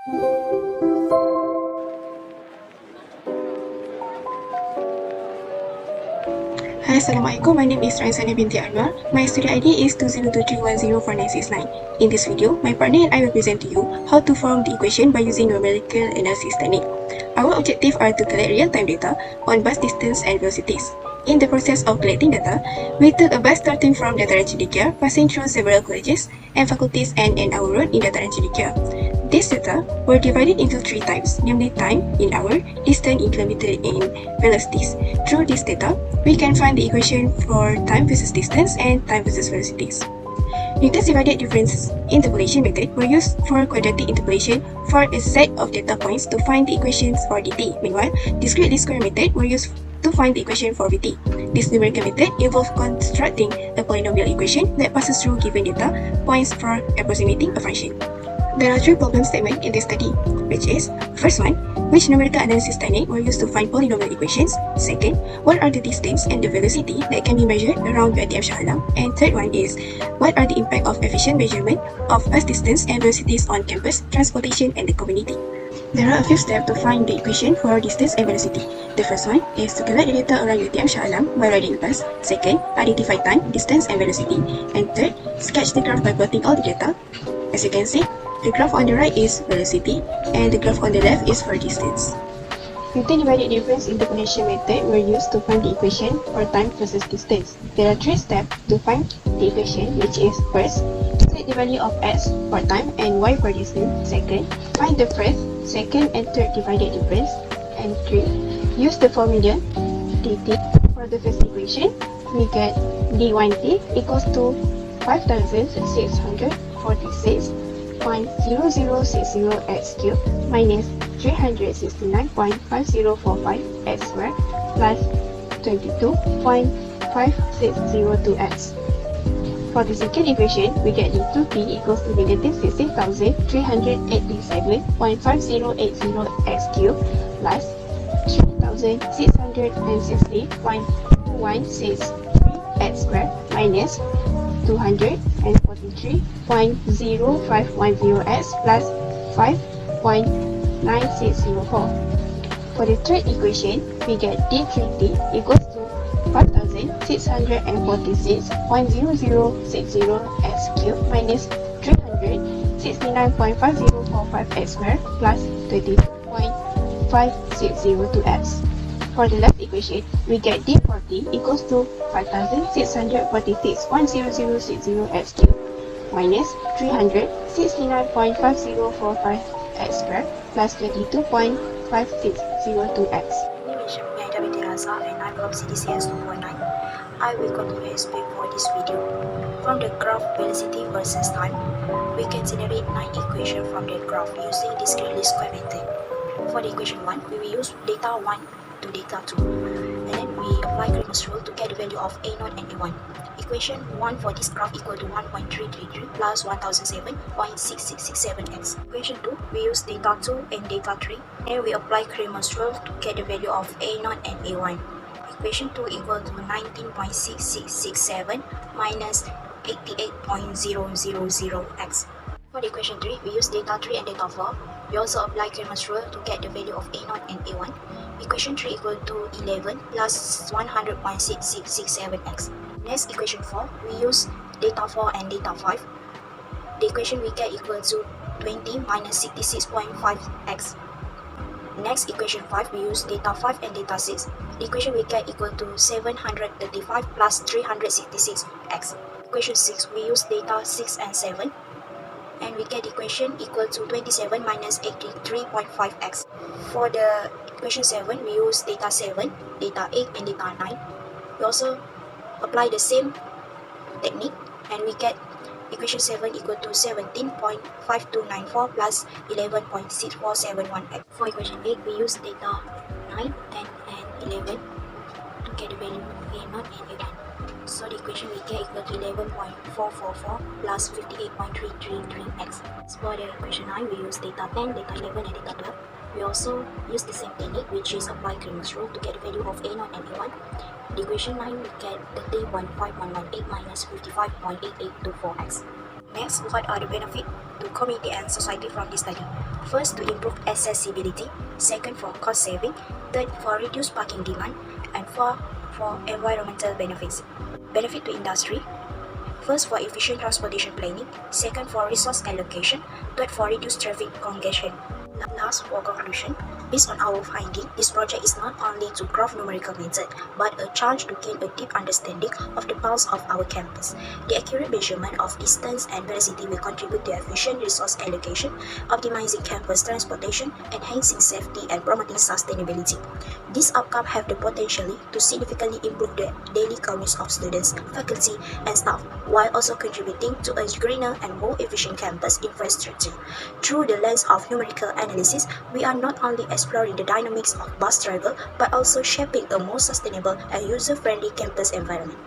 Hi, Assalamualaikum. My name is Raisana binti Anwar. My study ID is 2023104969. In this video, my partner and I will present to you how to form the equation by using numerical analysis technique. Our objective are to collect real-time data on bus distance and velocities. In the process of collecting data, we took a bus starting from Dataran Cendekia, passing through several colleges and faculties and an hour road in Dataran Cendekia. These data were divided into three types, namely time in hour, distance in kilometer, and velocities. Through this data, we can find the equation for time versus distance and time versus velocities. Newton's divided difference interpolation method were used for quadratic interpolation for a set of data points to find the equations for dt. Meanwhile, discrete least square method were used to find the equation for vt. This numerical method involves constructing a polynomial equation that passes through given data points for approximating a function. There are three problem statements in this study, which is, first one, which numerical analysis technique were used to find polynomial equations? Second, what are the distance and the velocity that can be measured around UiTM SHAH? And third one is, what are the impact of efficient measurement of bus distance and velocities on campus, transportation, and the community? There are a few steps to find the equation for distance and velocity. The first one is to collect the data around UiTM SHAH by riding a bus. Second, identify time, distance, and velocity. And third, sketch the graph by plotting all the data. As you can see, the graph on the right is velocity and the graph on the left is for distance. Newton divided difference interpolation method were used to find the equation for time versus distance. There are three steps to find the equation, which is, first, set the value of x for time and y for distance. Second, find the first, second, and third divided difference. And three, use the formula dt. For the first equation, we get d1t equals to 5646.0060 x cubed minus 369.5045 x squared plus 22.5602 x. For the second equation, we get d2t equals to negative 16,387.5080 x cubed plus 3,660.2163 x squared minus 243.0510x plus 5.9604. For the third equation, we get d3t equals to 5,646.0060 x cubed minus 369.5045 x squared plus 22.5602 x. For the last equation, we get d4t equals to 5,646.0060 x cubed minus 369.5045 x squared plus 22.5602 x. And I'm from CDCS 2.9. I will continue to explain for this video. From the graph velocity versus time, we can generate 9 equations from the graph using discrete least square method. For the equation 1, we will use data 1 to data 2. And then we apply Cramer's rule to get the value of A0 and A1. Equation 1 for this graph equal to 1.333 plus 1007.6667x. Equation 2, we use data 2 and data 3. And we apply Cramer's rule to get the value of A0 and A1. Equation 2 equal to 19.6667 minus 88.000x. For the equation 3, we use data 3 and data 4. We also apply Cramer's rule to get the value of A0 and A1. Equation 3 equal to 11 plus 100.6667x. Next, equation 4, we use data 4 and data 5. The equation we get equal to 20 minus 66.5x. Next, equation 5, we use data 5 and data 6. The equation we get equal to 735 plus 366x. Equation 6, we use data 6 and 7. And we get equation equal to 27 minus 83.5x. For the equation 7, we use data 7, data 8, and data 9. We also apply the same technique and we get equation 7 equal to 17.5294 plus 11.6471x. For equation 8, we use data 9, 10, and 11 to get the value A0 and A1. So the equation we get equal to 11.444 plus 58.333x. For the equation 9, we use data 10, data 11, and data 12. We also use the same technique, which is apply Cramer's rule to get the value of A0 and A1. The equation 9, we get 30.5118 minus 55.8824x. Next, what are the benefits to community and society from this study? First, to improve accessibility. Second, for cost saving. Third, for reduced parking demand. And fourth, for environmental benefits. Benefit to industry. First, for efficient transportation planning. Second, for resource allocation. Third, for reduced traffic congestion. Last, for conclusion, based on our finding, this project is not only to craft numerical method, but a chance to gain a deep understanding of the pulse of our campus. The accurate measurement of distance and velocity will contribute to efficient resource allocation, optimizing campus transportation, enhancing safety, and promoting sustainability. These outcomes have the potential to significantly improve the daily commutes of students, faculty, and staff, while also contributing to a greener and more efficient campus infrastructure. Through the lens of numerical analysis, we are not only exploring the dynamics of bus travel, but also shaping a more sustainable and user-friendly campus environment.